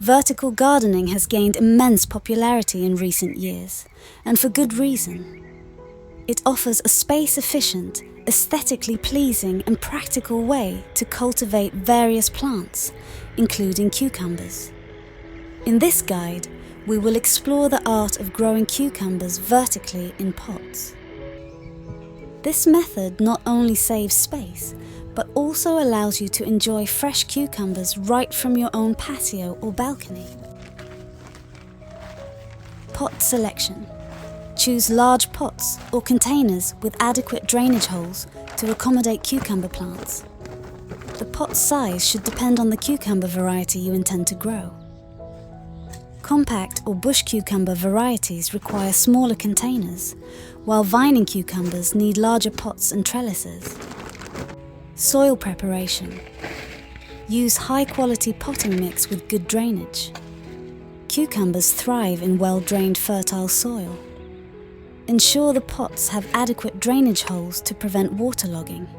Vertical gardening has gained immense popularity in recent years, and for good reason. It offers a space-efficient, aesthetically pleasing and practical way to cultivate various plants, including cucumbers. In this guide, we will explore the art of growing cucumbers vertically in pots. This method not only saves space, but also allows you to enjoy fresh cucumbers right from your own patio or balcony. Pot selection. Choose large pots or containers with adequate drainage holes to accommodate cucumber plants. The pot size should depend on the cucumber variety you intend to grow. Compact or bush cucumber varieties require smaller containers, while vining cucumbers need larger pots and trellises. Soil preparation. Use high-quality potting mix with good drainage. Cucumbers thrive in well-drained fertile soil. Ensure the pots have adequate drainage holes to prevent waterlogging.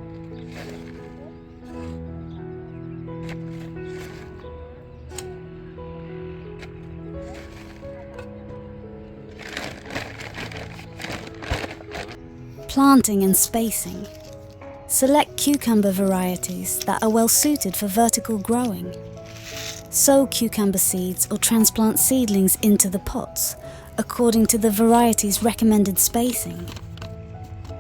Planting and spacing. Select cucumber varieties that are well suited for vertical growing. Sow cucumber seeds or transplant seedlings into the pots, according to the variety's recommended spacing.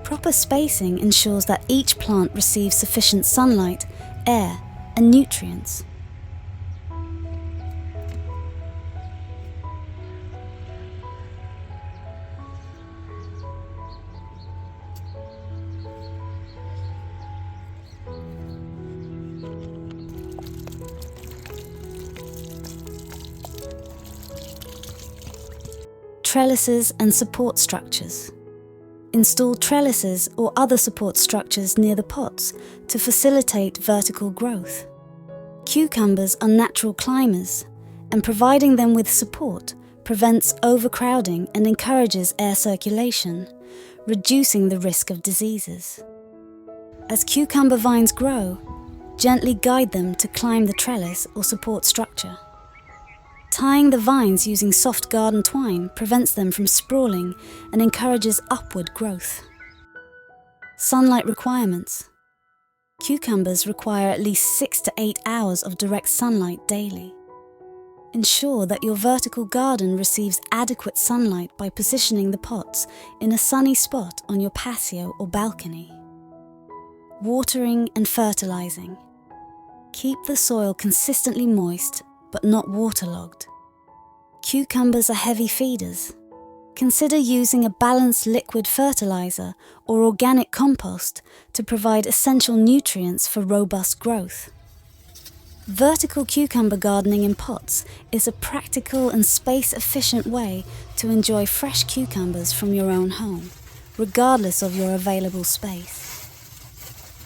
Proper spacing ensures that each plant receives sufficient sunlight, air, and nutrients. Trellises and support structures. Install trellises or other support structures near the pots to facilitate vertical growth. Cucumbers are natural climbers, and providing them with support prevents overcrowding and encourages air circulation, reducing the risk of diseases. As cucumber vines grow, gently guide them to climb the trellis or support structure. Tying the vines using soft garden twine prevents them from sprawling and encourages upward growth. Sunlight requirements. Cucumbers require at least 6 to 8 hours of direct sunlight daily. Ensure that your vertical garden receives adequate sunlight by positioning the pots in a sunny spot on your patio or balcony. Watering and fertilizing. Keep the soil consistently moist but not waterlogged. Cucumbers are heavy feeders. Consider using a balanced liquid fertilizer or organic compost to provide essential nutrients for robust growth. Vertical cucumber gardening in pots is a practical and space-efficient way to enjoy fresh cucumbers from your own home, regardless of your available space.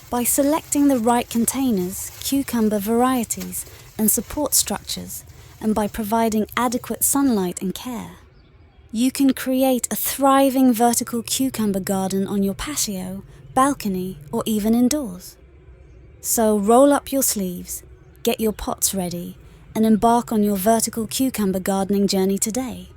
By selecting the right containers, cucumber varieties, and support structures, and by providing adequate sunlight and care, you can create a thriving vertical cucumber garden on your patio, balcony, or even indoors. So roll up your sleeves, get your pots ready, and embark on your vertical cucumber gardening journey today.